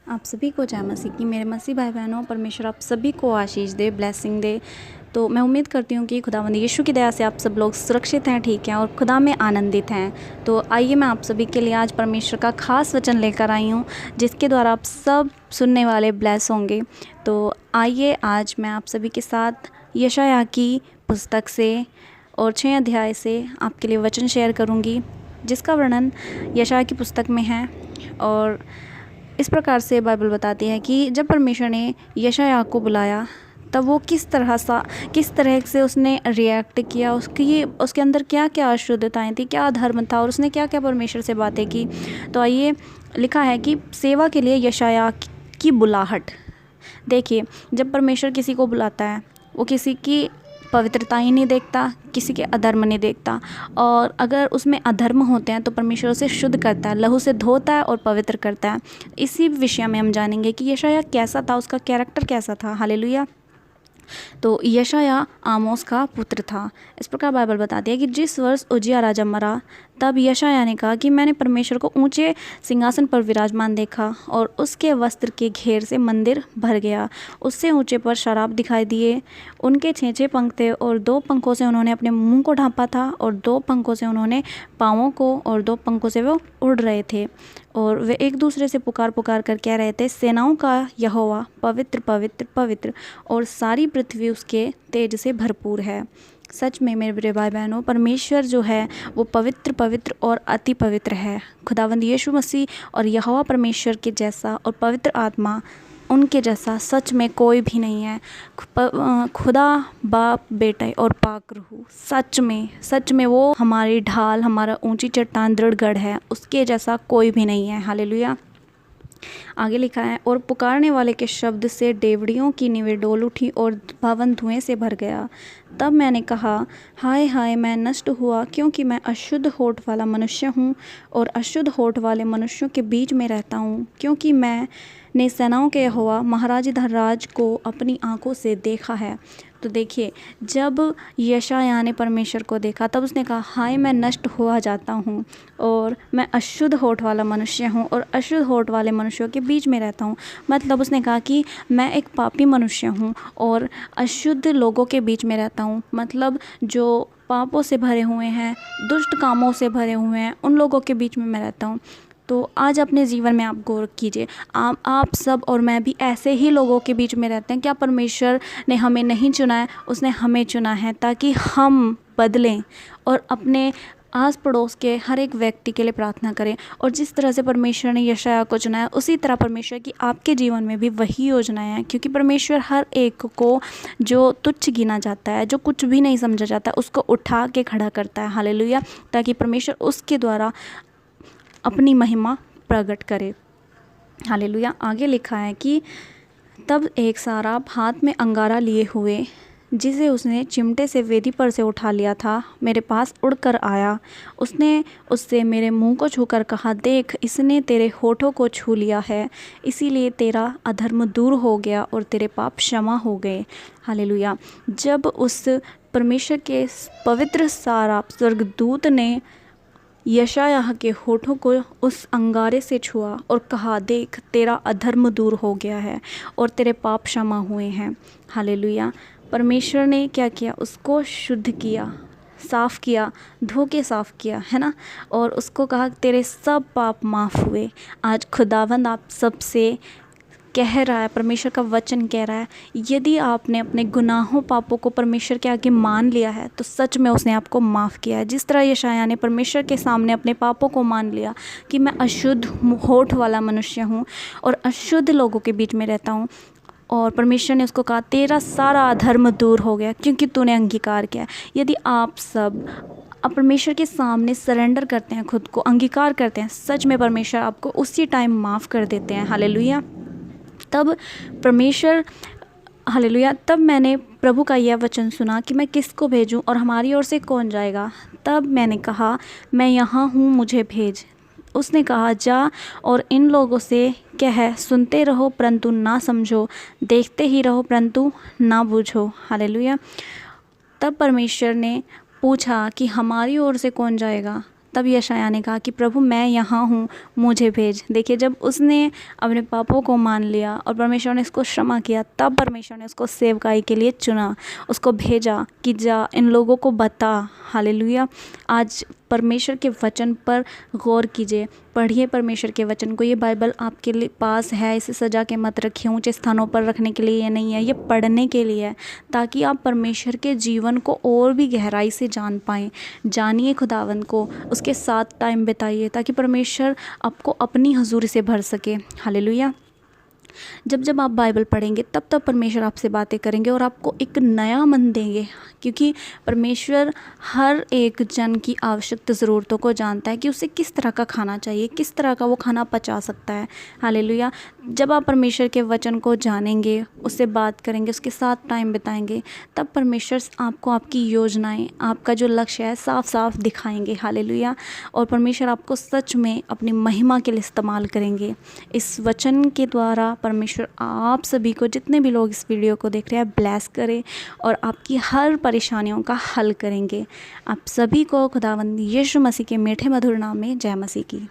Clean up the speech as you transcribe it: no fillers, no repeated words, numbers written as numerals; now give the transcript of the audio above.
आप सभी को जय मसीह की। मेरे मसीह भाई बहनों, परमेश्वर आप सभी को आशीष दे, ब्लेसिंग दे। तो मैं उम्मीद करती हूँ कि खुदावंद यीशु की दया से आप सब लोग सुरक्षित हैं, ठीक हैं और खुदा में आनंदित हैं। तो आइए मैं आप सभी के लिए आज परमेश्वर का खास वचन लेकर आई हूँ, जिसके द्वारा आप सब सुनने वाले ब्लेस होंगे। तो आइए आज मैं आप सभी के साथ यशायाह की पुस्तक से और 6 अध्याय से आपके लिए वचन शेयर करूँगी, जिसका वर्णन यशायाह की पुस्तक में है। और इस प्रकार से बाइबल बताती है कि जब परमेश्वर ने यशायाह को बुलाया तब वो किस तरह से उसने रिएक्ट किया, उसके अंदर क्या क्या अशुद्धताएं थी, क्या अधर्म था और उसने क्या क्या परमेश्वर से बातें की। तो आइए, लिखा है कि सेवा के लिए यशायाह की बुलाहट। देखिए, जब परमेश्वर किसी को बुलाता है वो किसी की पवित्रता ही नहीं देखता, किसी के अधर्म नहीं देखता, और अगर उसमें अधर्म होते हैं तो परमेश्वर उसे शुद्ध करता है, लहू से धोता है और पवित्र करता है। इसी विषय में हम जानेंगे कि यशायाह कैसा था, उसका कैरेक्टर कैसा था। हालेलुया। तो यशायाह आमोस का पुत्र था। इस प्रकार बाइबल बताती है कि जिस वर्ष उज्जियाह राजा मरा तब यशायाह ने कहा कि मैंने परमेश्वर को ऊंचे सिंहासन पर विराजमान देखा और उसके वस्त्र के घेर से मंदिर भर गया। उससे ऊंचे पर शराब दिखाई दिए। उनके 6 पंख थे और 2 पंखों से उन्होंने अपने मुंह को ढांपा था और 2 पंखों से उन्होंने पाँवों को और 2 पंखों से वो उड़ रहे थे। और वे एक दूसरे से पुकार पुकार कर कह रहे थे, सेनाओं का यहोवा पवित्र पवित्र पवित्र, और सारी पृथ्वी उसके तेज से भरपूर है। सच में मेरे प्रिय भाई बहनों, परमेश्वर जो है वो पवित्र पवित्र और अति पवित्र है। खुदावंद यीशु मसीह और यहोवा परमेश्वर के जैसा और पवित्र आत्मा उनके जैसा सच में कोई भी नहीं है। खुदा बाप बेटा और पाक रूह, सच में वो हमारी ढाल, हमारा ऊंची चट्टान, दृढ़ गढ़ है। उसके जैसा कोई भी नहीं है। हालेलुया। आगे लिखा है, और पुकारने वाले के शब्द से डेवड़ियों की नींवें डोल उठी और भवन धुएं से भर गया। तब मैंने कहा, हाय हाय, मैं नष्ट हुआ, क्योंकि मैं अशुद्ध होठ वाला मनुष्य हूँ और अशुद्ध होठ वाले मनुष्यों के बीच में रहता हूँ, क्योंकि मैंने सेनाओं के यहोवा महाराज धर्राज को अपनी आंखों से देखा है। तो देखिए, जब यशायाह ने परमेश्वर को देखा तब उसने कहा, हाय मैं नष्ट हुआ जाता हूँ और मैं अशुद्ध होठ वाला मनुष्य हूँ और अशुद्ध होठ वाले मनुष्यों के बीच में रहता हूँ। मतलब उसने कहा कि मैं एक पापी मनुष्य हूँ और अशुद्ध लोगों के बीच में रहता हूँ। मतलब जो पापों से भरे हुए हैं, दुष्ट कामों से भरे हुए हैं, उन लोगों के बीच में मैं रहता हूँ। तो आज अपने जीवन में आप गौर कीजिए, आप सब और मैं भी ऐसे ही लोगों के बीच में रहते हैं। क्या परमेश्वर ने हमें नहीं चुना है? उसने हमें चुना है ताकि हम बदलें और अपने आस पड़ोस के हर एक व्यक्ति के लिए प्रार्थना करें। और जिस तरह से परमेश्वर ने यशायाह को चुना है, उसी तरह परमेश्वर की आपके जीवन में भी वही योजनाएं हैं, क्योंकि परमेश्वर हर एक को जो तुच्छ गिना जाता है, जो कुछ भी नहीं समझा जाता, उसको उठा के खड़ा करता है। हालेलुया। ताकि परमेश्वर उसके द्वारा अपनी महिमा प्रकट करे। हालेलुया। आगे लिखा है कि तब एक साराप हाथ में अंगारा लिए हुए, जिसे उसने चिमटे से वेदी पर से उठा लिया था, मेरे पास उड़कर आया। उसने उससे मेरे मुंह को छूकर कहा, देख, इसने तेरे होठों को छू लिया है, इसीलिए तेरा अधर्म दूर हो गया और तेरे पाप क्षमा हो गए। हालेलुया। जब उस परमेश्वर के पवित्र साराप स्वर्गदूत ने यशायाह के होठों को उस अंगारे से छुआ और कहा, देख, तेरा अधर्म दूर हो गया है और तेरे पाप क्षमा हुए हैं। हालेलुया। परमेश्वर ने क्या किया? उसको शुद्ध किया, साफ़ किया, धो के साफ़ किया, है ना। और उसको कहा, तेरे सब पाप माफ़ हुए। आज खुदावंद आप सबसे कह रहा है, परमेश्वर का वचन कह रहा है, यदि आपने अपने गुनाहों पापों को परमेश्वर के आगे मान लिया है तो सच में उसने आपको माफ़ किया है। जिस तरह यशायाह ने परमेश्वर के सामने अपने पापों को मान लिया कि मैं अशुद्ध होठ वाला मनुष्य हूँ और अशुद्ध लोगों के बीच में रहता हूँ, और परमेश्वर ने उसको कहा, तेरा सारा अधर्म दूर हो गया क्योंकि तूने अंगीकार किया। यदि आप सब परमेश्वर के सामने सरेंडर करते हैं, खुद को अंगीकार करते हैं, सच में परमेश्वर आपको उसी टाइम माफ़ कर देते हैं। हालेलुया। तब परमेश्वर, हालेलुया, तब मैंने प्रभु का यह वचन सुना कि मैं किसको भेजूं और हमारी ओर से कौन जाएगा। तब मैंने कहा, मैं यहाँ हूँ, मुझे भेज। उसने कहा, जा और इन लोगों से कह, सुनते रहो परंतु ना समझो, देखते ही रहो परंतु ना बूझो। हालेलुया। तब परमेश्वर ने पूछा कि हमारी ओर से कौन जाएगा। तब यशायाह ने कहा कि प्रभु मैं यहाँ हूँ, मुझे भेज। देखिए, जब उसने अपने पापों को मान लिया और परमेश्वर ने उसको क्षमा किया, तब परमेश्वर ने उसको सेवकाई के लिए चुना, उसको भेजा कि जा इन लोगों को बता। हालेलुया। आज परमेश्वर के वचन पर गौर कीजिए, पढ़िए परमेश्वर के वचन को। ये बाइबल आपके लिए पास है, इसे सजा के मत रखिए, ऊंचे स्थानों पर रखने के लिए ये नहीं है, ये पढ़ने के लिए है, ताकि आप परमेश्वर के जीवन को और भी गहराई से जान पाएँ। जानिए खुदावंद को, उसके साथ टाइम बिताइए, ताकि परमेश्वर आपको अपनी हजूरी से भर सके। हालेलुया। जब जब आप बाइबल पढ़ेंगे तब तब परमेश्वर आपसे बातें करेंगे और आपको एक नया मन देंगे, क्योंकि परमेश्वर हर एक जन की आवश्यक ज़रूरतों को जानता है कि उसे किस तरह का खाना चाहिए, किस तरह का वो खाना पचा सकता है। हालेलुया। जब आप परमेश्वर के वचन को जानेंगे, उससे बात करेंगे, उसके साथ टाइम बिताएंगे, तब परमेश्वर आपको आपकी योजनाएं, आपका जो लक्ष्य है साफ साफ दिखाएंगे। हालेलुया। और परमेश्वर आपको सच में अपनी महिमा के लिए इस्तेमाल करेंगे। इस वचन के द्वारा परमेश्वर आप सभी को, जितने भी लोग इस वीडियो को देख रहे हैं, ब्लेस करें और आपकी हर परेशानियों का हल करेंगे। आप सभी को खुदावंद यीशु मसीह के मीठे मधुर नाम में जय मसीह की।